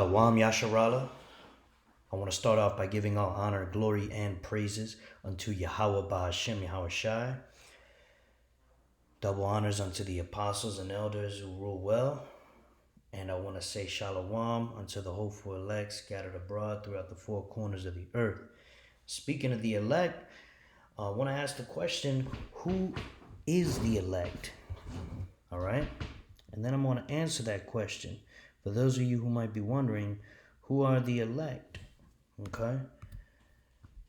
Shalom Yasharala. I want to start off by giving all honor, glory, and praises unto Yahweh Ba'Hashem Yahweh Shai. Double honors unto the apostles and elders who rule well. And I want to say Shalom unto the hopeful elect scattered abroad throughout the four corners of the earth. Speaking of the elect, I want to ask the question, who is the elect? All right? And then I'm going to answer that question. For those of you who might be wondering, who are the elect? Okay?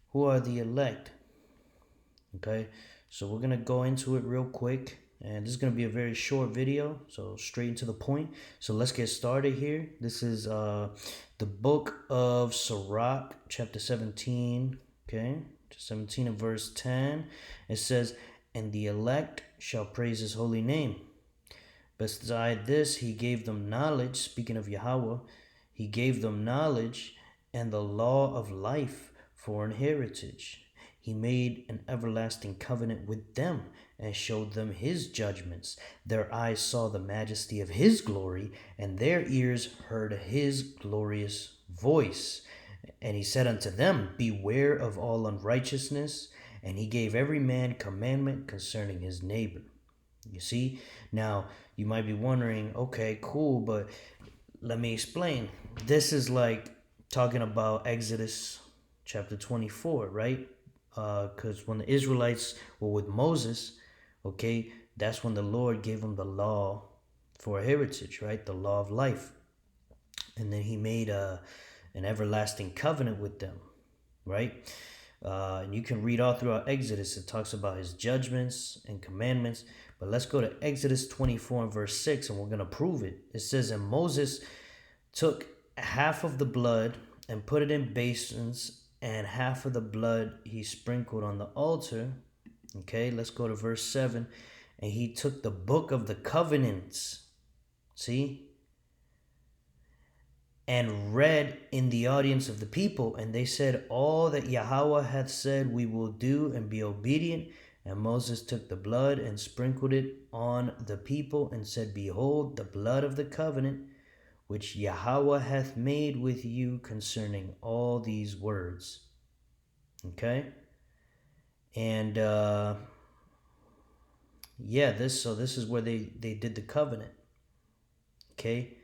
Who are the elect? Okay? So we're going to go into it real quick. And this is going to be a very short video. So straight into the point. So let's get started here. This is the book of Sirach, chapter 17. Okay? 17 and verse 10. It says, "And the elect shall praise his holy name. Beside this, he gave them knowledge," speaking of Yahweh, "he gave them knowledge and the law of life for an heritage. He made an everlasting covenant with them and showed them his judgments. Their eyes saw the majesty of his glory, and their ears heard his glorious voice. And he said unto them, Beware of all unrighteousness, and he gave every man commandment concerning his neighbor." You see? Now, you might be wondering, okay, cool, but let me explain. This is like talking about Exodus chapter 24, right? Because when the Israelites were with Moses, okay, that's when the Lord gave them the law for a heritage, right? The law of life. And then he made an everlasting covenant with them, right? And you can read all throughout Exodus. It talks about his judgments and commandments. But let's go to Exodus 24 and verse 6, and we're going to prove it. It says, "And Moses took half of the blood and put it in basins, and half of the blood he sprinkled on the altar." Okay, let's go to verse 7. "And he took the book of the covenants," see, "and read in the audience of the people. And they said, All that Yahweh hath said we will do, and be obedient. And Moses took the blood and sprinkled it on the people, and said, Behold, the blood of the covenant, which Yahweh hath made with you concerning all these words." Okay? And this is where they did the covenant. Okay?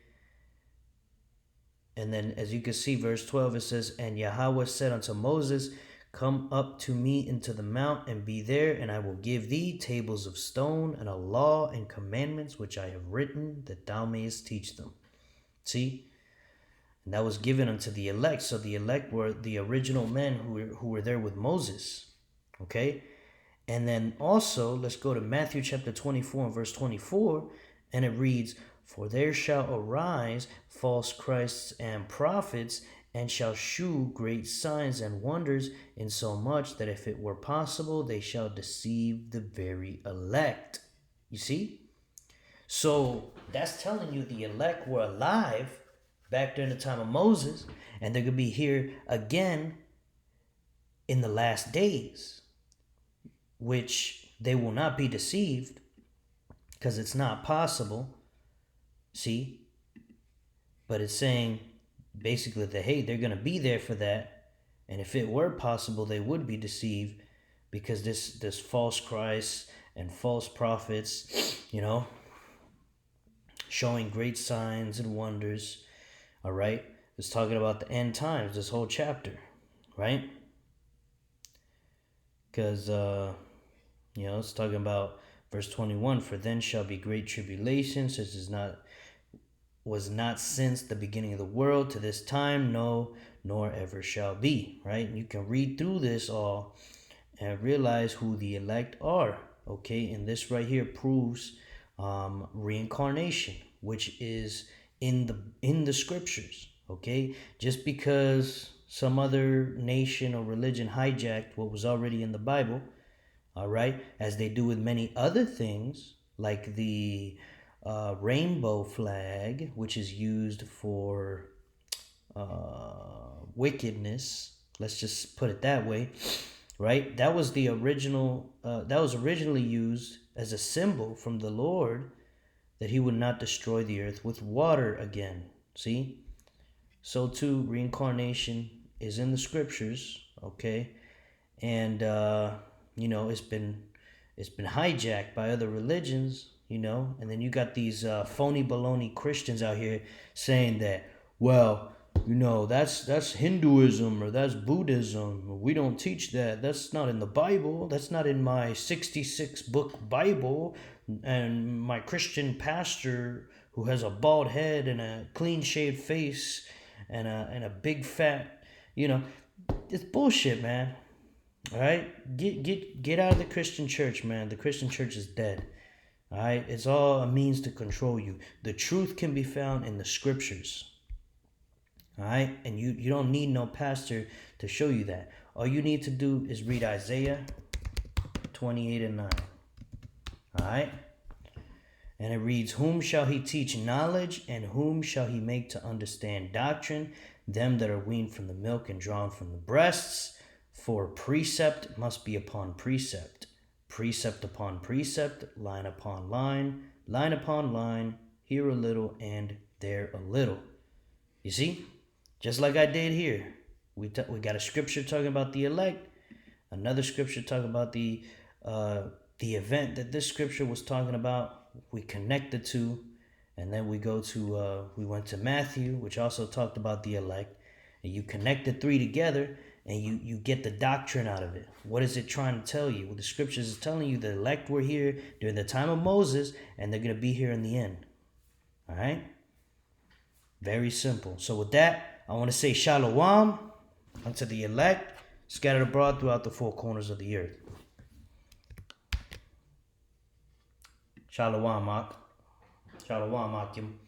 And then as you can see, verse 12, it says, "And Yahweh said unto Moses, Come up to me into the mount, and be there, and I will give thee tables of stone, and a law and commandments which I have written, that thou mayest teach them." See? And that was given unto the elect. So the elect were the original men who were there with Moses. Okay? And then also, let's go to Matthew chapter 24 and verse 24, and it reads, "For there shall arise false Christs and prophets, and shall shew great signs and wonders, insomuch that if it were possible, they shall deceive the very elect." You see? So that's telling you the elect were alive back during the time of Moses, and they're going to be here again in the last days, which they will not be deceived, because it's not possible. See? But it's saying basically that, hey, they're going to be there for that. And if it were possible, they would be deceived, because this false Christ and false prophets, showing great signs and wonders. All right? It's talking about the end times, this whole chapter, right? Because, it's talking about verse 21, "For then shall be great tribulation, such as was not since the beginning of the world to this time, no, nor ever shall be," right? And you can read through this all and realize who the elect are, okay? And this right here proves reincarnation, which is in the scriptures, okay? Just because some other nation or religion hijacked what was already in the Bible, all right, as they do with many other things, like the rainbow flag, which is used for wickedness. Let's just put it that way, right? That was the original. That was originally used as a symbol from the Lord that he would not destroy the earth with water again. See? So too, reincarnation is in the scriptures, okay? And it's been hijacked by other religions, and then you got these phony baloney Christians out here saying that, well, that's Hinduism or that's Buddhism. We don't teach that. That's not in the Bible. That's not in my 66 book Bible. And my Christian pastor who has a bald head and a clean shaved face and a big fat, it's bullshit, man. All right, get out of the Christian church, man. The Christian church is dead. All right, it's all a means to control you. The truth can be found in the scriptures. All right, and you don't need no pastor to show you that. All you need to do is read Isaiah 28 and 9. All right, and it reads, "Whom shall he teach knowledge, and whom shall he make to understand doctrine? Them that are weaned from the milk and drawn from the breasts. For precept must be upon precept, precept upon precept, line upon line upon line, here a little and there a little." You see? Just like I did here. We got a scripture talking about the elect, another scripture talking about the event that this scripture was talking about. We connect the two, and then we went to Matthew, which also talked about the elect, and you connect the three together, and you get the doctrine out of it. What is it trying to tell you? Well, the scriptures is telling you the elect were here during the time of Moses, and they're going to be here in the end. All right? Very simple. So with that, I want to say shalom unto the elect, scattered abroad throughout the four corners of the earth. Shalom, Mak. Shalom, Akim.